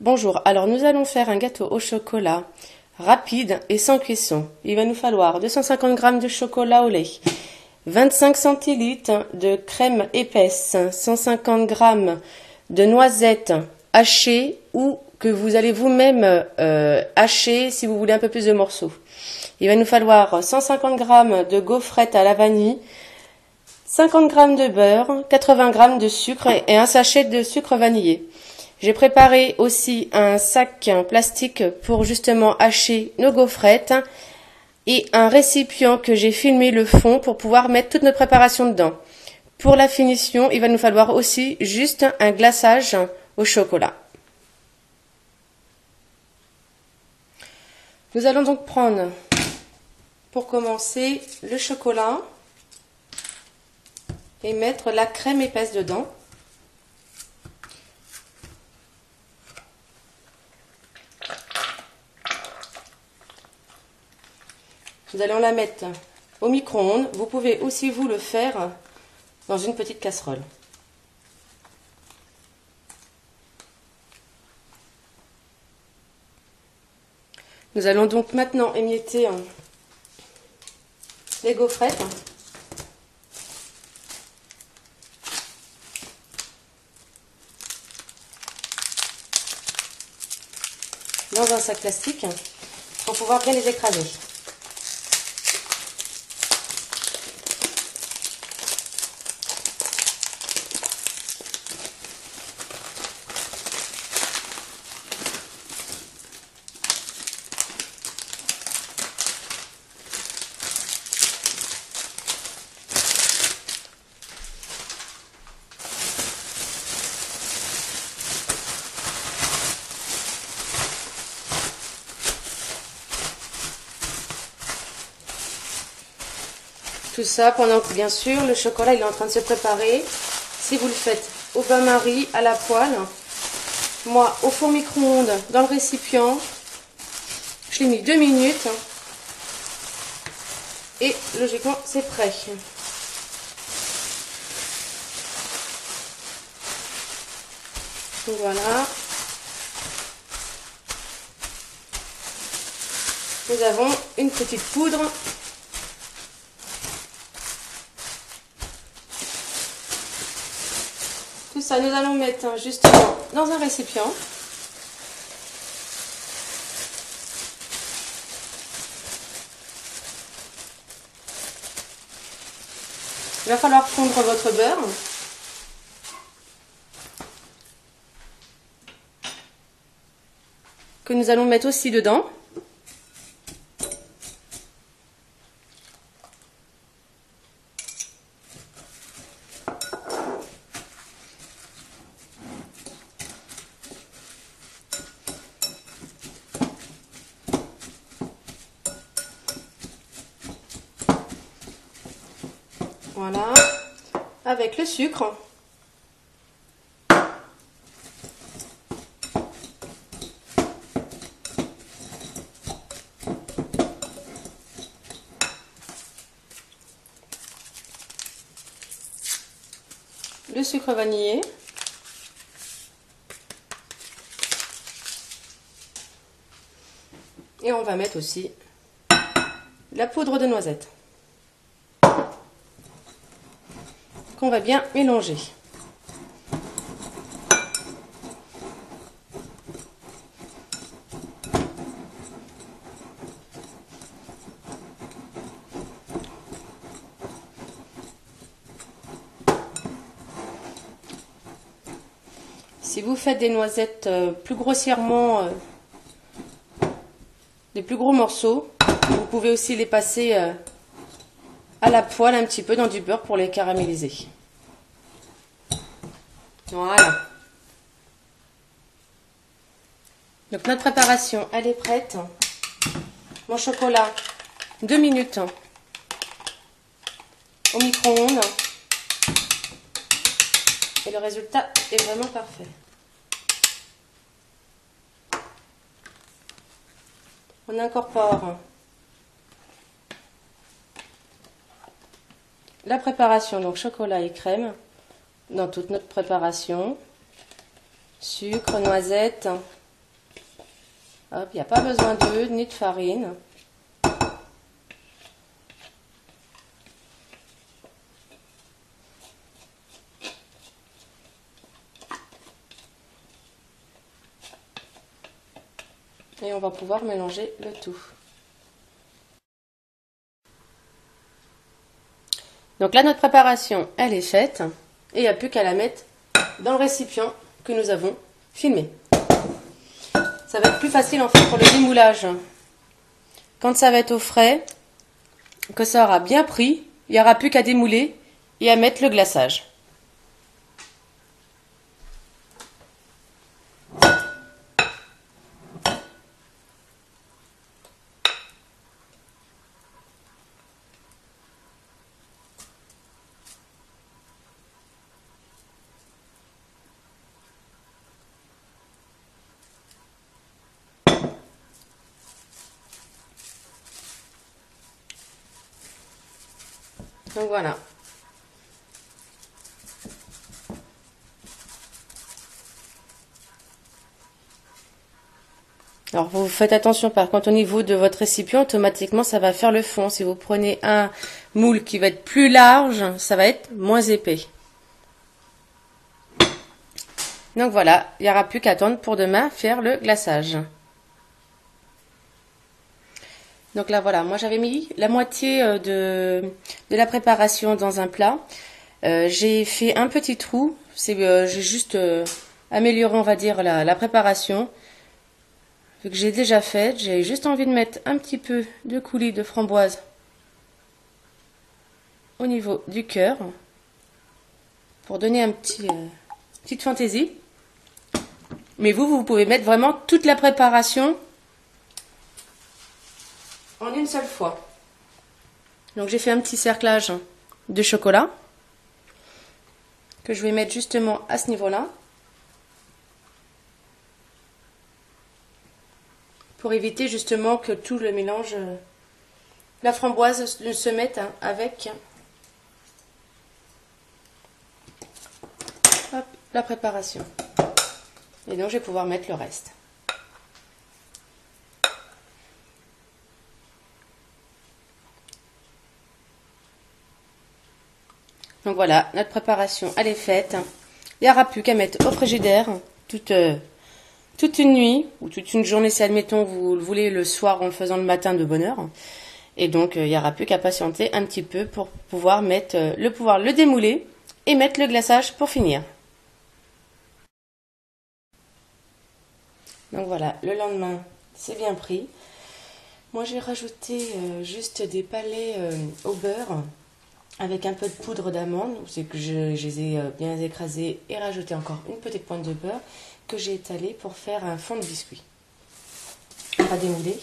Bonjour, alors nous allons faire un gâteau au chocolat rapide et sans cuisson. Il va nous falloir 250 g de chocolat au lait, 25 centilitres de crème épaisse, 150 g de noisettes hachées ou que vous allez vous-même hacher si vous voulez un peu plus de morceaux. Il va nous falloir 150 g de gaufrettes à la vanille, 50 g de beurre, 80 g de sucre et un sachet de sucre vanillé. J'ai préparé aussi un sac plastique pour justement hacher nos gaufrettes et un récipient que j'ai filmé le fond pour pouvoir mettre toute notre préparation dedans. Pour la finition, il va nous falloir aussi juste un glaçage au chocolat. Nous allons donc prendre, pour commencer, le chocolat et mettre la crème épaisse dedans. Nous allons la mettre au micro-ondes. Vous pouvez aussi vous le faire dans une petite casserole. Nous allons donc maintenant émietter les gaufrettes. Dans un sac plastique pour pouvoir bien les écraser. Tout ça pendant que bien sûr le chocolat il est en train de se préparer. Si vous le faites au bain-marie, à la poêle, moi au four micro-ondes dans le récipient, je l'ai mis 2 minutes et logiquement c'est prêt. Donc voilà. Nous avons une petite poudre. Tout ça, nous allons mettre justement dans un récipient. Il va falloir fondre votre beurre. Que nous allons mettre aussi dedans. Voilà, avec le sucre. Le sucre vanillé. Et on va mettre aussi la poudre de noisette. Qu'on va bien mélanger. Si vous faites des noisettes plus grossièrement, des plus gros morceaux, vous pouvez aussi les passer à la poêle un petit peu dans du beurre pour les caraméliser. Voilà. Donc notre préparation, elle est prête. Mon chocolat, 2 minutes au micro-ondes. Et le résultat est vraiment parfait. On incorpore la préparation, donc chocolat et crème, dans toute notre préparation. Sucre, noisette, Hop, il n'y a pas besoin d'œufs ni de farine. Et on va pouvoir mélanger le tout. Donc là, notre préparation, elle est faite. Et il n'y a plus qu'à la mettre dans le récipient que nous avons filmé. Ça va être plus facile en fait pour le démoulage. Quand ça va être au frais, que ça aura bien pris, il n'y aura plus qu'à démouler et à mettre le glaçage. Donc voilà. Alors vous faites attention par contre au niveau de votre récipient, automatiquement ça va faire le fond. Si vous prenez un moule qui va être plus large, ça va être moins épais. Donc voilà, il n'y aura plus qu'à attendre pour demain faire le glaçage. Donc là voilà, moi j'avais mis la moitié de la préparation dans un plat. J'ai fait un petit trou, j'ai juste amélioré on va dire la préparation. Vu que j'ai déjà fait, j'ai juste envie de mettre un petit peu de coulis de framboise au niveau du cœur pour donner un petite fantaisie. Mais vous pouvez mettre vraiment toute la préparation en une seule fois. Donc j'ai fait un petit cerclage de chocolat que je vais mettre justement à ce niveau-là pour éviter justement que tout le mélange, la framboise ne se mette avec hop, la préparation. Et donc je vais pouvoir mettre le reste. Donc voilà, notre préparation elle est faite. Il n'y aura plus qu'à mettre au frigidaire toute une nuit ou toute une journée si admettons vous le voulez le soir en le faisant le matin de bonne heure. Et donc il n'y aura plus qu'à patienter un petit peu pour pouvoir le démouler et mettre le glaçage pour finir. Donc voilà, le lendemain c'est bien pris. Moi j'ai rajouté juste des palets au beurre avec un peu de poudre d'amande. C'est que je les ai bien écrasés et rajouté encore une petite pointe de beurre que j'ai étalé pour faire un fond de biscuit. On va démouler.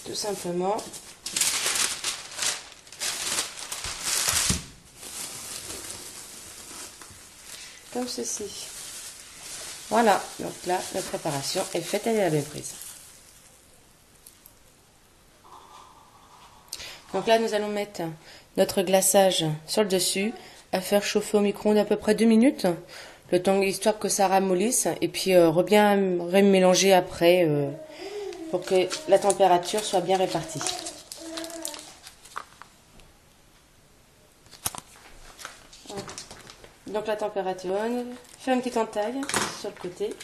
Tout simplement. Comme ceci. Voilà, donc là, la préparation est faite, elle est à la prise. Donc là, nous allons mettre notre glaçage sur le dessus, à faire chauffer au micro-ondes à peu près 2 minutes, le temps histoire que ça ramollisse, et puis bien mélanger après pour que la température soit bien répartie. Donc la température, fait une petite entaille sur le côté.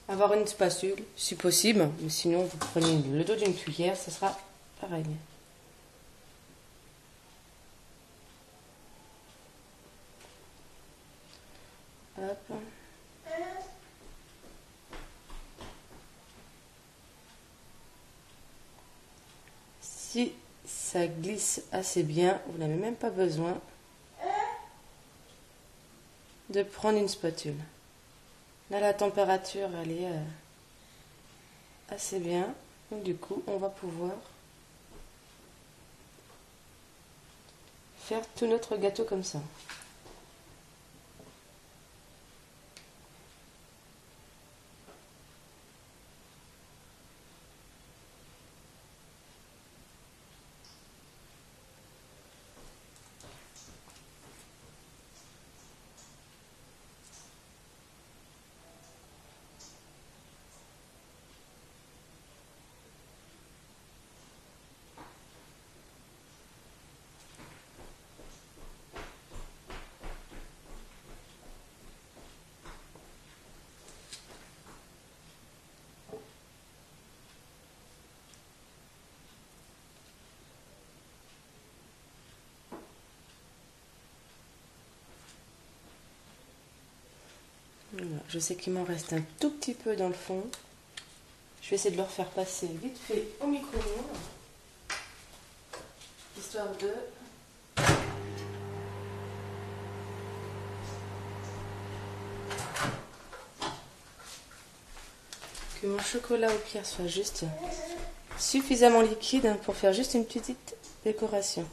Avoir une spatule si possible, mais sinon vous prenez le dos d'une cuillère, ce sera pareil. Hop. Si ça glisse assez bien, vous n'avez même pas besoin de prendre une spatule. Là, la température, elle est assez bien. Donc, du coup, on va pouvoir faire tout notre gâteau comme ça. je sais qu'il m'en reste un tout petit peu dans le fond. Je vais essayer de le refaire passer vite fait au micro-ondes. Histoire de... que mon chocolat au pierre soit juste suffisamment liquide pour faire juste une petite décoration.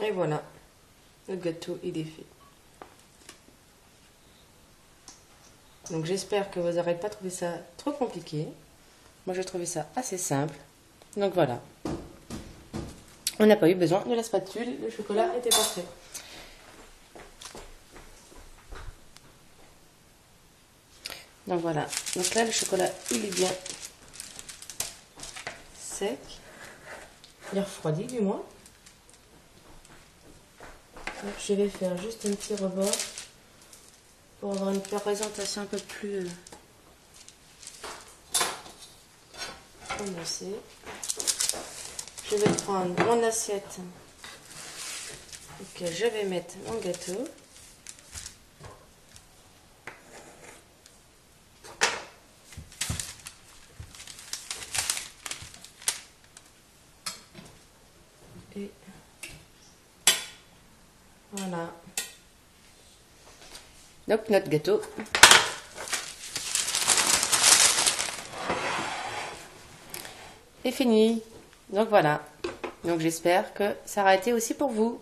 Et voilà, le gâteau il est fait. Donc j'espère que vous n'aurez pas trouvé ça trop compliqué. Moi j'ai trouvé ça assez simple. Donc voilà. On n'a pas eu besoin de la spatule, le chocolat était parfait. Donc voilà. Donc là le chocolat il est bien sec. Il est refroidi du moins. Donc, je vais faire juste un petit rebord pour avoir une présentation un peu plus condensée. Je vais prendre mon assiette. Ok, je vais mettre mon gâteau. Et voilà. Donc notre gâteau est fini. Donc voilà. Donc j'espère que ça aura été aussi pour vous.